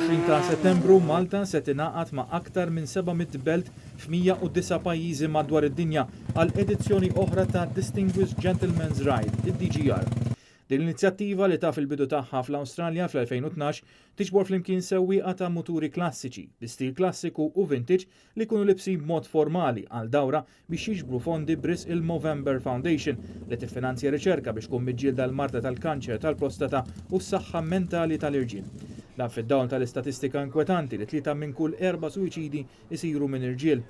Fl-20 ta' Settembru Malta se tingħaqad ma' aktar minn 700 belt f'109 pajjiżi madwar id-dinja għal edizzjoni oħra ta' Distinguished Gentleman's Ride, id-DGR. Din l-inizjattiva li ta' fil-bidu tagħha fl-Awstralja fl-2012 tiġbor flimkien sewwieqa ta' muturi klassiċi, bi stil klassiku u vintage li jkunu libsin b'mod formali għal dawra biex jiġbru fondi bris il-Movember Foundation li tiffinanzja riċerka biex tkun miġġielda l-marda tal-kanċer tal-prostata u s-saħħa mentali tal-irġiel. Dan fid-dawl tal-istatistika inkwetanti li 3 minn kull 4 suwiċidi isiru minn irġiel.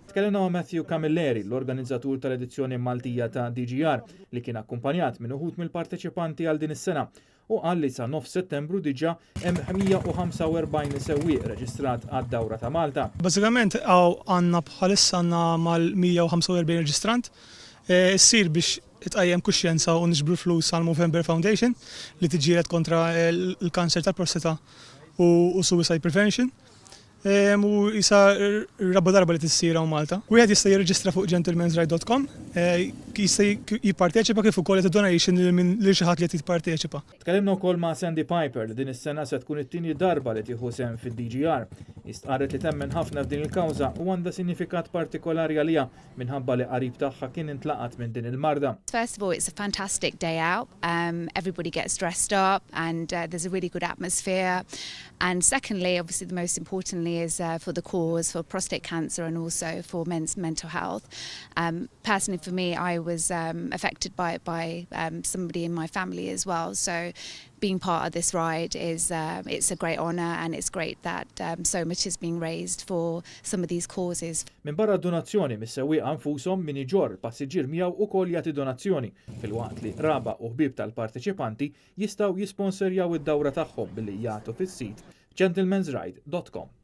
Tkellimna ma' Matthew Camilleri, l-organizzatur tal-edizzjoni Maltija ta' DGR, li kien akkumpanjat minn uħud mill-parteċipanti għal din is-sena u qal li sa 9 Settembru diġà hemm 145 sewwieq reġistrat għad-dawra ta' Malta. Bażikament għandna bħalissa għandna mal-145 reġistrant. Issir biex itqajjem kuxjenza u niġbru flus għal Movember Foundation li tiġġieled kontra l-kanċer tal-prostata u suicide prevention. U jisa rabba darba li tissir hawn Malta. Wieħed jista' jirreġistra fuq gentlemansride.com, jista' jipparteċipa kif ukoll donation lil xi ħadd li qed jipparteċipa. Tkellimna wkoll ma' Sandy Piper li din is-sena se tkun it-tieni darba li tieħu sehem fid-DGR. Istqarret li temmen ħafna f'din il-kawża u għandha sinifikat partikolari għaliha minħabba li qarib tagħha kien intlaqat minn din il-marda. First of all, it's a fantastic day out. Everybody gets dressed up and there's a really good atmosphere. And secondly, obviously the most importantly is for the cause, for prostate cancer and also for men's mental health. Personally for me, I was affected by somebody in my family as well. So being part of this ride is it's a great honour and it's great that so much is being raised for some of these causes. Min barra donazzjoni mis-sewwieqa nfushom min iġor passiġġier miegħu wkoll jagħti donazzjoni filwaqt li raba u ħbieb tal-parteċipanti jistgħu jisponsorjaw id-dawra tagħhom billi jagħtu fis-sit gentlemansride.com.